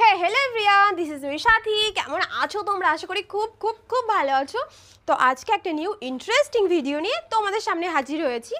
Hello everyone this is साथी কেমন আছো তোমরা আশা করি খুব খুব খুব ভালো আছো তো আজকে একটা নিউ ইন্টারেস্টিং ভিডিও নিয়ে তোমাদের সামনে হাজির হয়েছি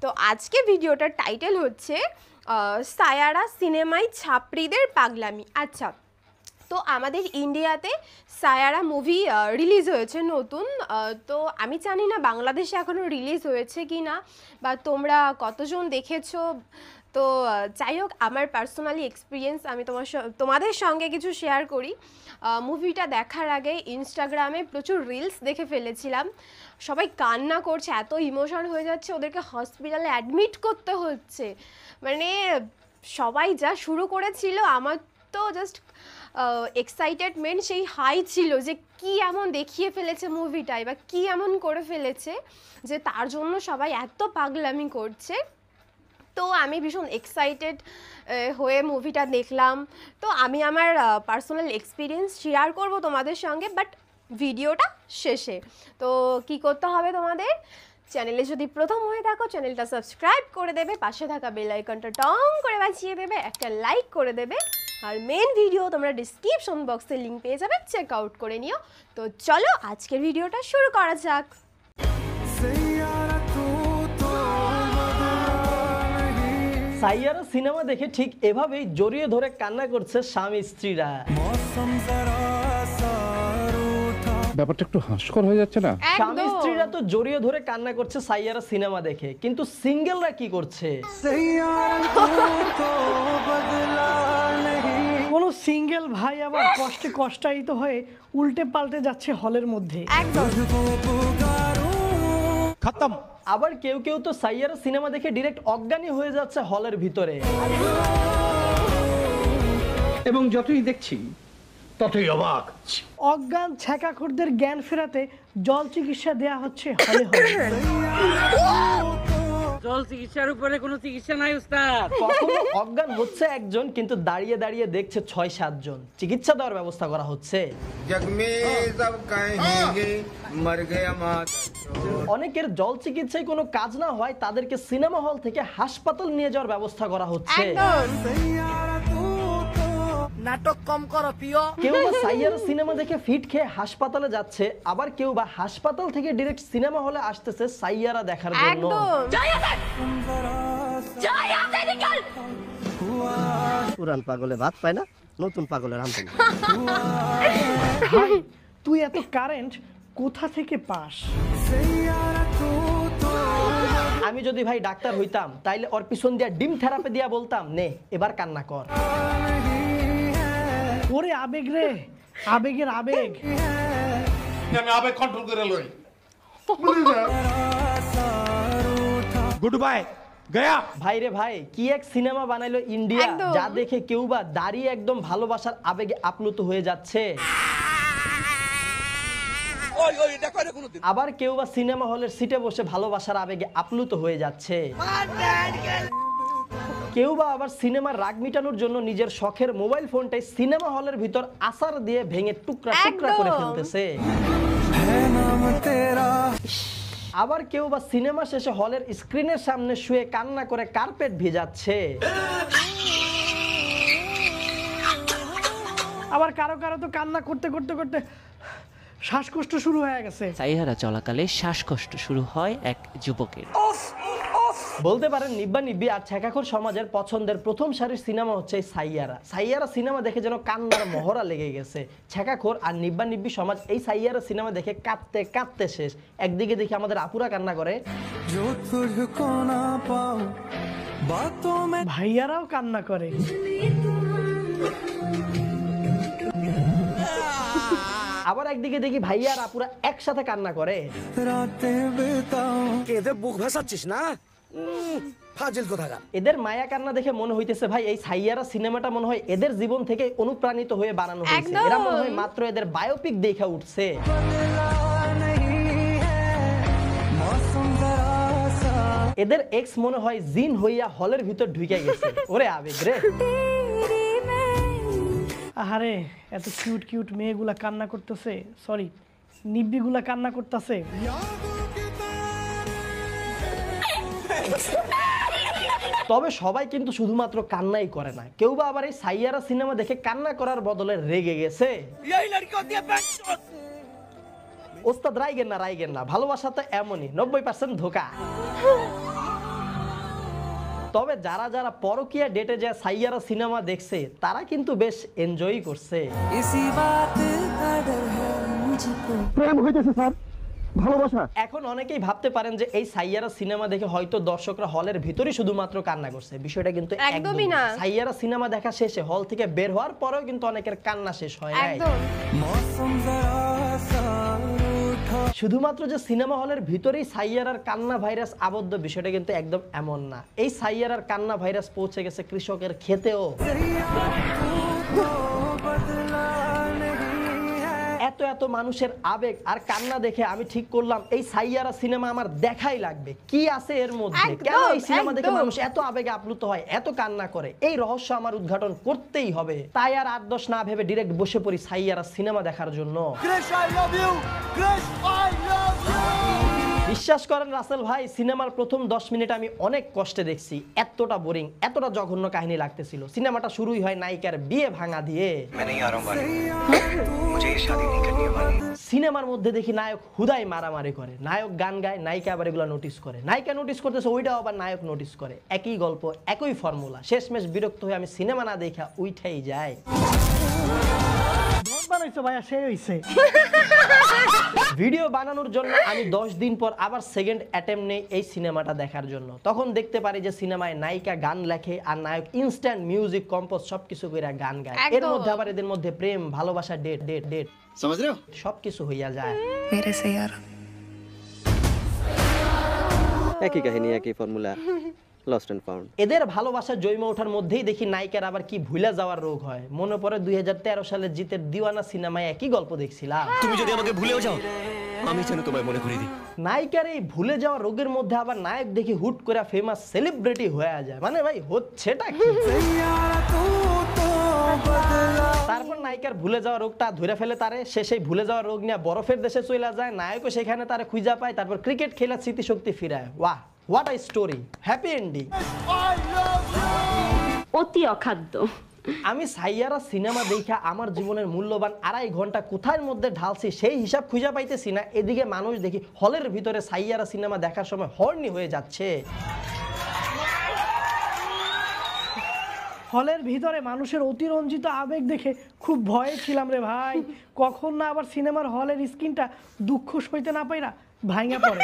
তো আজকে ভিডিওটার টাইটেল হচ্ছে সায়ারা সিনেমায় ছাপড়িদের পাগলামি আচ্ছা তো আমাদের ইন্ডিয়াতে সায়ারা মুভি রিলিজ হয়েছে নতুন তো আমি জানি না বাংলাদেশে এখনো রিলিজ হয়েছে কি না বা তোমরা কতজন দেখেছো তো যাই হোক আমার পার্সোনালি এক্সপিরিয়েন্স আমি তোমাদের সঙ্গে কিছু শেয়ার করি মুভিটা দেখার আগে ইনস্টাগ্রামে প্রচুর রিলস দেখে ফেলেছিলাম সবাই কান্না করছে এত ইমোশন হয়ে যাচ্ছে ওদেরকে হসপিটালে অ্যাডমিট করতে হচ্ছে মানে সবাই যা শুরু করেছিল আমার তো জাস্ট এক্সাইটেডমেন্ট সেই হাই ছিল যে কি এমন দেখিয়ে ফেলেছে মুভিটায় বা কি এমন করে ফেলেছে যে তার জন্য সবাই এত পাগলামি করছে তো আমি ভীষণ এক্সাইটেড হয়ে মুভিটা দেখলাম তো আমি আমার পার্সোনাল এক্সপিরিয়েন্স শেয়ার করব তোমাদের সঙ্গে বাট ভিডিওটা শেষে তো কি করতে হবে তোমাদের চ্যানেলে যদি প্রথম হয়ে থাকো চ্যানেলটা সাবস্ক্রাইব করে দেবে পাশে থাকা বেল আইকনটা টং করে বাজিয়ে দেবে একটা লাইক করে দেবে আর মেন ভিডিও তোমরা ডেসক্রিপশন বক্সে লিংক পেয়ে যাবে চেক আউট করে নিও তো চলো আজকের ভিডিওটা শুরু করা যাক সাইয়ারা সিনেমা দেখে ঠিক এভাবেই জড়িয়ে ধরে কান্না করছে স্বামী স্ত্রীরা ব্যাপারটা একটু হাস্যকর হয়ে যাচ্ছে না স্বামী স্ত্রীরা তো জড়িয়ে ধরে কান্না করছে সাইয়ারা সিনেমা দেখে কিন্তু সিঙ্গেলরা কি করছে কোন সিঙ্গেল ভাই আবার কষ্টে কষ্টায়িত হয়ে উল্টে পাল্টে যাচ্ছে হলের মধ্যে একদম খতম আবার কেউ কেউ তো সাইয়ারা সিনেমা দেখে ডাইরেক্ট অজ্ঞানী হয়ে যাচ্ছে হলের ভিতরে এবং যতই দেখছি ততই অবাক অজ্ঞান ছ্যাঁকাখোরদের জ্ঞান ফেরাতে জল চিকিৎসা দেয়া হচ্ছে হলে হলে জল চিকিৎসার উপরে কোনো চিকিৎসা নাই উস্তাদ কখনো অজ্ঞান হচ্ছে একজন কিন্তু দাঁড়িয়ে দাঁড়িয়ে দেখছে 6-7 জন চিকিৎসা দেওয়ার ব্যবস্থা করা হচ্ছে অনেকের জল চিকিৎসায় কোনো কাজ না হয় তাদেরকে সিনেমা হল থেকে হাসপাতাল নিয়ে যাওয়ার ব্যবস্থা করা হচ্ছে নাটক কম করো প্রিয় কেউ বা সাইয়ারা সিনেমা দেখে ফিট খেয়ে হাসপাতালে যাচ্ছে আবার কেউ বা হাসপাতাল থেকে ডাইরেক্ট সিনেমা হলে আসতেছে সাইয়ারা দেখার জন্য পুরান পাগলে ভাত পায় না নতুন পাগলের আমদানি ভাই তুই এত কারেন্ট কোথা থেকে পাস আমি যদি ভাই ডাক্তার হইতাম তাইলে ওর পিছন দিয়া ডিম থেরাপি দিয়া বলতাম নে এবার কান্না কর ওরে আবেগ রে আবেগের আবেগ আমি আবেগ কন্ট্রোল করে লই গুড বাই গয়া ভাই রে ভাই কি এক সিনেমা বানাইলো ইন্ডিয়া একদম। যা দেখে কেউ বা দাঁড়িয়ে একদম ভালোবাসার আবেগে আপ্লুত হয়ে যাচ্ছে আবার কেউ বা সিনেমা হলের সিটে বসে ভালোবাসার আবেগে আপ্লুত হয়ে যাচ্ছে কেউ বা আবার সিনেমার রাগ মিটানোর জন্য নিজের শখের মোবাইল ফোনটাই সিনেমা হলের ভিতর আসার দিয়ে ভেঙে টুকরা টুকরা করে একদম। ফেলতেছে আবার কেউ বা সিনেমা শেষে হলের স্ক্রিনের সামনে শুয়ে কান্না করে কার্পেট ভিজাচ্ছে আবার কারো কারো তো কান্না করতে করতে করতে শ্বাসকষ্ট শুরু হয়ে গেছে সাইহারা চলাকালে শ্বাসকষ্ট শুরু হয় এক যুবকের বলতে পারেন নিব্বা নিব্বি আর ছ্যাঁকাখোর সমাজের পছন্দের প্রথম সারির সিনেমা হচ্ছে এই সাইয়ারা সাইয়ারা সিনেমা দেখে যেন কান্নার মহড়া লেগে গেছে ছ্যাঁকাখোর আর নিব্বা নিব্বি সমাজ এই সাইয়ারা সিনেমা দেখে কাঁদতে কাঁদতে শেষ একদিকে দেখি আমাদের আপুরা কান্না করে ভাইয়ারাও কান্না করে আবার একদিকে দেখি ভাইয়া আর আপুরা একসাথে কান্না করে এদের বুক ভাসাচ্ছিস না ফাজিল কোথাকার এদের মায়া কান্না দেখে মনে হইতেছে ভাই এই সাইয়ারা সিনেমাটা মনে হয় এদের জীবন থেকে অনুপ্রাণিত হয়ে বানানো হয়েছে একদম। এরা মনে হয় মাত্র এদের বায়োপিক দেখা উঠছে এদের এক্স মনে হয় জিন হইয়া হলের ভিতর ঢুকে গেছে ওরে আবেগ রে আহারে এত কিউট কিউট মেয়েগুলা কান্না করতেছে সরি নিব্বিগুলা কান্না করতেছে তবে সবাই কিন্তু শুধুমাত্র কান্নাই করে না, কেউ বা আবার এই সাইয়ারা সিনেমা দেখে কান্না করার বদলে রেগে গেছে। ওস্তাদ রাইগেন না, ভালোবাসা তো এমনই, 90% ধোঁকা। তবে যারা যারা পরকীয়া ডেটে যায় সাইয়ারা সিনেমা দেখছে তারা কিন্তু বেশ এনজয় করছে। প্রেম হইতেছে স্যার, ভালোবাসা। এখন অনেকেই ভাবতে পারেন যে এই সাইয়ারা সিনেমা দেখে হয়তো দর্শকরা হলের ভিতরই শুধুমাত্র কান্না করছে, বিষয়টা কিন্তু একদমই না। সাইয়ারা সিনেমা দেখা শেষে হল থেকে বের হওয়ার পরেও কিন্তু অনেকের কান্না শেষ হয় নাই। একদম শুধুমাত্র যে সিনেমা হলের ভিতরেই সাইয়ারার কান্না ভাইরাস আবদ্ধ, বিষয়টা কিন্তু একদম এমন না। এই সাইয়ারার কান্না ভাইরাস পৌঁছে গেছে কৃষকের ক্ষেতেও। এত এত মানুষের আবেগ আর কান্না দেখে আমি ঠিক করলাম এই সাইয়ারা সিনেমা আমার দেখাই লাগবে। কি আছে এর মধ্যে, কেন এই সিনেমা দেখে মানুষ এত আবেগে আপ্লুত হয়, এত কান্না করে, এই রহস্য আমার উদ্ঘাটন করতেই হবে। তাই আর 8-10 না ভেবে ডিরেক্ট বসে পড়ি সাইয়ারা সিনেমা দেখার জন্য। বিশ্বাস করেন রাসেল ভাই, সিনেমার প্রথম 10 মিনিট আমি অনেক কষ্টে দেখছি। এতটা বোরিং, এতটা জঘন্য কাহিনী লাগতেছিল। সিনেমাটা শুরুই হয় নায়িকার বিয়ে ভাঙা দিয়ে। সিনেমার মধ্যে দেখি নায়ক হুদাই মারামারি করে, নায়ক গান গায়, নায়িকা আবার এগুলো নোটিস করে, নায়িকা নোটিস করতেছে, ওইটাও আবার নায়ক নোটিস করে। একই গল্প, একই ফর্মুলা। শেষমেশ বিরক্ত হয়ে আমি সিনেমা না দেখা উইঠাই যাই। ভাইয়া সে হইছে ভিডিও বানানোর জন্য আমি 10 দিন পর আবার সেকেন্ড অ্যাটেম্প নেই এই সিনেমাটা দেখার জন্য। তখন দেখতে পারি যে সিনেমায় নায়িকা গান লেখে আর নায়ক ইনস্ট্যান্ট মিউজিক কম্পোজ সবকিছু কইরা গান গায়। এর মধ্যে আবার এদের মধ্যে প্রেম, ভালোবাসা, ডেট समझ रहे हो? সবকিছু হইয়া যায়। मेरे से यार একই কাহিনী, একই ফর্মুলা, লস্ট এন্ড ফাউন্ড। এদের ভালোবাসা জৈমা ওঠার মধ্যেই দেখি নায়িকার আবার কি ভুলে যাওয়ার রোগ হয়। মনে পড়ে 2013 সালে জিতের দিওয়ানা সিনেমায় একই গল্প দেখছিলাম। তুমি যদি আমাকে ভুলেও যাও, আমি যেন তোমায় মনে করি দিই। নায়িকার এই ভুলে যাওয়া রোগের মধ্যে আবার নায়ক দেখি হুট করে ফেমাস সেলিব্রিটি হয়ে যায়। মানে ভাই হচ্ছেটা কি? তারপর নায়িকার ভুলে যাওয়া রোগটা ধরে ফেলে তারে, সে সেই ভুলে যাওয়া রোগ নিয়ে বরফের দেশে চলে যায়। নায়কও সেখানে তারে খুঁজা পায়, তারপর ক্রিকেট খেলার স্মৃতিশক্তি ফিরায়। ওয়াহ, what a story, happy ending. অতি অখাদ্য। আমি সাইয়ারা সিনেমা দেখা আমার জীবনের মূল্যবান 2.5 ঘন্টা কোথায় মধ্যে ঢালছি সেই হিসাব খুঁজে পাইতেছি না। এদিকে মানুষ দেখি হলের ভিতরে সাইয়ারা সিনেমা দেখার সময় হর্নি হয়ে যাচ্ছে। হলের ভিতরে মানুষের অতিরঞ্জিত আবেগ দেখে খুব ভয়ে ছিলাম রে ভাই, কখন না আবার সিনেমার হলের স্ক্রিনটা দুঃখ সইতে না পাইরা ভাঙা পড়ে।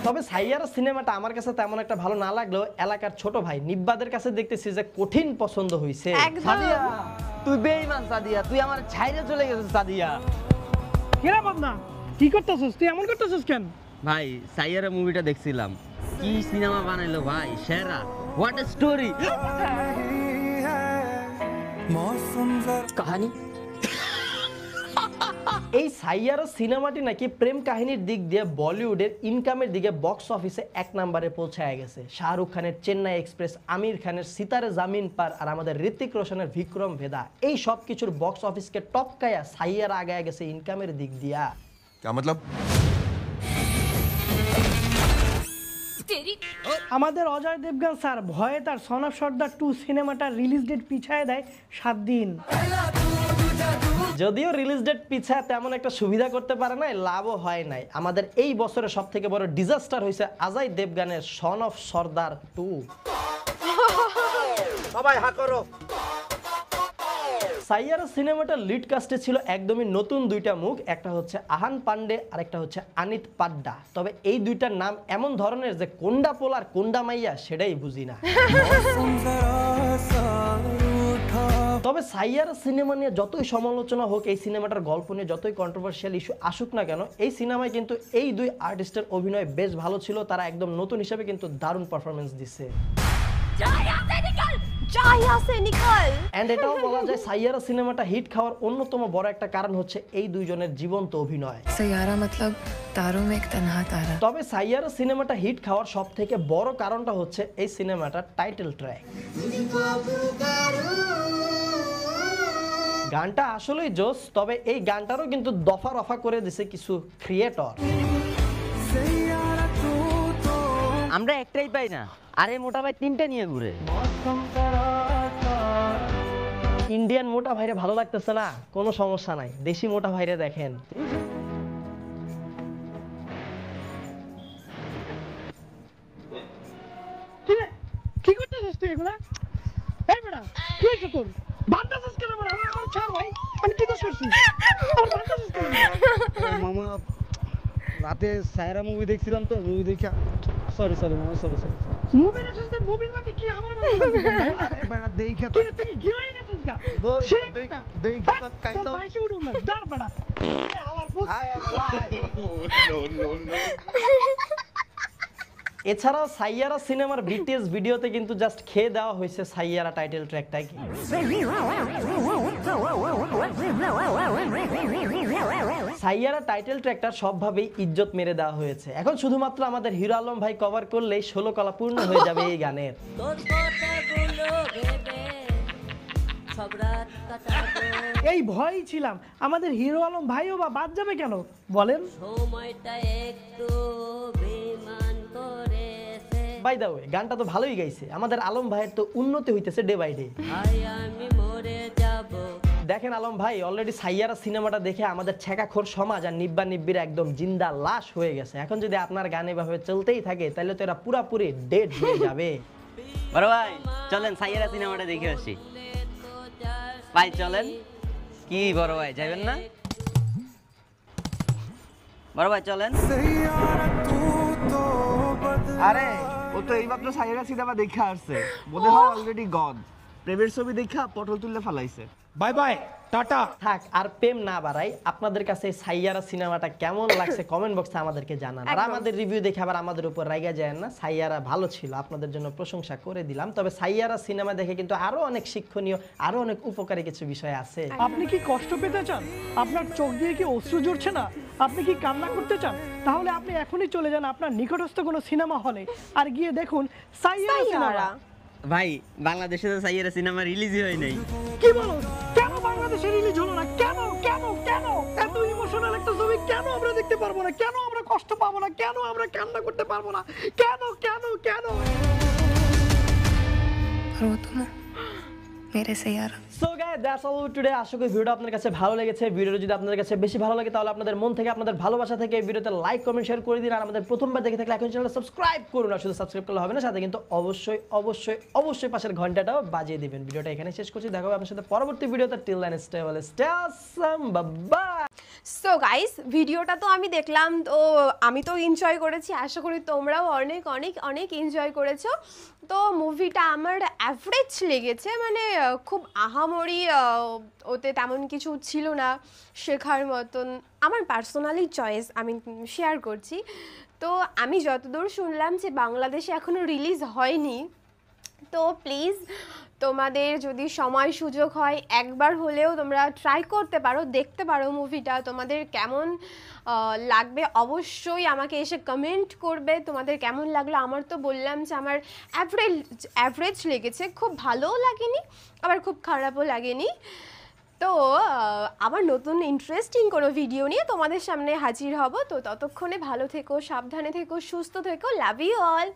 তবে সাইয়ারা সিনেমাটা আমার কাছে তেমন একটা ভালো না লাগলেও এলাকার ছোট ভাই নিব্বাদের কাছে দেখতেছি যে কঠিন পছন্দ হয়েছে। সাদিয়া তুই বেঈমান, সাদিয়া তুই আমার ছাইরে চলে গেছিস। সাদিয়া কেরা বদনা, কি করতেছিস তুই, এমন করতেছিস কেন? ভাই সাইয়ারা মুভিটা দেখছিলাম, কি সিনেমা বানাইলো ভাই, সেরা, হোয়াট আ স্টোরি। কাহিনী এই সাইয়ারা সিনেমাটি নাকি প্রেম কাহিনীর দিক দিয়ে বলিউডের ইনকামের দিকে বক্স অফিসে 1 নম্বরে পৌঁছায় গেছে। শাহরুখ খানের চেন্নাই এক্সপ্রেস, আমির খানের সিতারে জামিন পার আর আমাদের ঋতিক রোশনের বিক্রম ভেদা, এই সব কিছুর বক্স অফিসকে টপকায়া সাইয়ারা আগায় গেছে ইনকামের দিক দিয়া। क्या मतलब? আমাদের অজয় দেবগন স্যার ভয়ে তার সন অফ সর্দার 2 সিনেমাটার রিলিজ ডেট পিছায় দেয় 7 দিন। যদিও রিলিজ ডেট পিছায় তেমন একটা সুবিধা করতে পারে নাই, লাভও হয় নাই। আমাদের এই বছরের সবথেকে বড় ডিজাস্টার হয়েছে অজয় দেবগনের সন অফ সর্দার 2। সবাই হা করো। সাইয়ারা সিনেমাটার লিড কাস্টে ছিল একদমই নতুন 2টা মুখ, একটা হচ্ছে আহান পান্ডে আর একটা হচ্ছে আনিত পাড্ডা। তবে এই 2টার নাম এমন ধরনের যে কোন্ডা পোল আর কোন্ডা মাইয়া সেটাই বুঝি না। তবে সাইয়ারা সিনেমা নিয়ে যতই সমালোচনা হোক, এই সিনেমাটার গল্প নিয়ে যতই কন্ট্রোভার্সিয়াল ইস্যু আসুক না কেন, এই সিনেমায় কিন্তু এই 2 আর্টিস্টের অভিনয় বেশ ভালো ছিল। তারা একদম নতুন হিসেবে কিন্তু দারুণ পারফরমেন্স দিচ্ছে। এন্ড এটাও বলা যায় সাইয়ারা সিনেমাটা হিট খাওয়ার অন্যতম বড় একটা কারণ হচ্ছে এই 2 জনের জীবন্ত অভিনয়। सैयारा मतलब तारों में एक तन्हा तारा। তবে সাইয়ারা সিনেমাটা হিট খাওয়ার সবথেকে বড় কারণটা হচ্ছে এই সিনেমাটার টাইটেল ট্র্যাক। গানটা আসলেই জোস, তবে এই গানটারও কিন্তু দফা রফা করে দিছে কিছু ক্রিয়েটর। আমরা একটাই পাই না, আরে মোটা ভাই 3টা নিয়ে ঘুরে। ইন্ডিয়ান মোটা ভাইরে ভালো লাগতেছে না, কোনো সমস্যা নাই, দেশি মোটা ভাইরে দেখেন। কি করতেছিস তুই এগুলা? এই বেটা, কি হয়েছে তোর? বাঁধতেছিস কেন বেটা? আমার ছাড় ভাই, আমি কি দোষ করছি? আমার বাঁধতেছিস কেন? মামা রাতে সায়রা মুভি দেখছিলাম তো, মুভি দেখে সরি মামা, সরি মুভি দেখছিস তো, মুভির মধ্যে কি আমার এবার দেখে তুই তুই কি হয়ে গেছিস গা? দেখে তোর বাইকে উঠুন না, দাঁড় বেটা। আমার বুঝ- এছাড়াও সাইয়ারা সিনেমার বিটিএস ভিডিওতে কিন্তু জাস্ট খেয়ে দেওয়া হয়েছে Saiyaara title ট্র্যাকটাকে। Saiyaara title tractor সবভাবেই ইজ্জত মেরে দেওয়া হয়েছে। এখন শুধুমাত্র আমাদের হিরো আলম ভাই কভার করলেই 16 কলা পূর্ণ হয়ে যাবে এই গানের। এই ভয়ই ছিলাম, আমাদের হিরো আলম ভাইও বা বাদ যাবে কেন বলেন? বাই দা ওয়ে, গানটা তো ভালোই গাইছে। আমাদের আলম ভাইয়ের তো উন্নতি হইতেছে ডে বাই ডে। দেখেন আলম ভাই, অলরেডি সাইয়ারা সিনেমাটা দেখে আমাদের ছেঁকাখোর সমাজ আর নিব্বা নিব্বির একদম জিন্দা লাশ হয়ে গেছে। এখন যদি আপনার গান এভাবে চলতেই থাকে তাহলে তো এরা পুরাপুরি ডেড হয়ে যাবে। বড় ভাই চলেন সাইয়ারা সিনেমাটা দেখে আসি। ভাই চলেন। কি বড় ভাই যাবেন না? বড় ভাই চলেন। আরে ও তো এইমাত্র সাইরা সিনেমা দেখে আসছে, মনে হয় অলরেডি গন। প্রেমের ছবি দেখা পটল তুললে ফালাইছে। Bye bye, tata. থাক আর প্রেম না বাড়াই, আপনাদের কাছে এই সাইয়ারা সিনেমাটা কেমন লাগছে কমেন্ট বক্সে আমাদেরকে জানান। আর আমাদের রিভিউ দেখে আবার আমাদের উপর রাইগা যায় না। সাইয়ারা ভালো ছিল, আপনাদের জন্য প্রশংসা করে দিলাম। তবে সাইয়ারা সিনেমা দেখে কিন্তু আরো অনেক শিক্ষণীয়, আরো অনেক উপকারী কিছু বিষয় আছে। আপনি কি কষ্ট পেতে চান? আপনার চোখ দিয়ে কি অশ্রু ঝরছে না? আপনি কি কান্না করতে চান? তাহলে আপনি এখনই চলে যান আপনার নিকটস্থ কোনো সিনেমা হলে আর গিয়ে দেখুন সাইয়ারা সিনেমা। ভাই বাংলাদেশে তো সাইয়ারা সিনেমা রিলিজই হয় নাই। কি বলো? কেন বাংলাদেশে রিলিজ হলো না? কেন কেন কেন এত ইমোশনাল একটা ছবি কেন আমরা দেখতে পারবো না? কেন আমরা কষ্ট পাবো না? কেন আমরা কান্না করতে পারবো না? কেন কেন কেন? और वो तुम हो मेरे सैयारा। So guys that's all today. আশা করি ভিডিওটা আপনাদের কাছে ভালো লেগেছে। ভিডিওটা যদি আপনাদের কাছে বেশি ভালো লাগে তাহলে আপনাদের মন থেকে, আপনাদের ভালোবাসা থেকে এই ভিডিওতে লাইক কমেন্ট শেয়ার করে দিন। আর আমাদের প্রথমবার দেখে থাকলে এখন চ্যানেলটা সাবস্ক্রাইব করুন। আর শুধু সাবস্ক্রাইব করলে হবে না, সাথে কিন্তু অবশ্যই অবশ্যই অবশ্যই পাশের ঘন্টাটাও বাজিয়ে দিবেন। ভিডিওটা এখানে শেষ করছি, দেখা হবে আপনার সাথে পরবর্তী ভিডিওতে। Till then stay well, stay awesome, bye. So guys, ভিডিওটা তো আমি দেখলাম, তো আমি তো এনজয় করেছি, আশা করি তোমরাও অনেক অনেক অনেক এনজয় করেছো। তো মুভিটা আমার অ্যাভারেজ লেগেছে, মানে খুব আহামরি ওতে তেমন কিছু ছিল না শেখার মতন। আমার পার্সোনালি চয়েস আমি শেয়ার করছি। তো আমি যতদূর শুনলাম যে বাংলাদেশে এখনও রিলিজ হয়নি, তো প্লিজ তোমাদের যদি সময় সুযোগ হয় একবার হলেও তোমরা ট্রাই করতে পারো, দেখতে পারো মুভিটা। তোমাদের কেমন লাগবে অবশ্যই আমাকে এসে কমেন্ট করবে তোমাদের কেমন লাগলো। আমার তো বললাম যে আমার অ্যাভারেজ লেগেছে, খুব ভালোও লাগেনি আবার খুব খারাপও লাগেনি। তো আবার নতুন ইন্টারেস্টিং কোনো ভিডিও নিয়ে তোমাদের সামনে হাজির হব। তো ততক্ষণে ভালো থেকো, সাবধানে থেকো, সুস্থ থেকো। Love you all.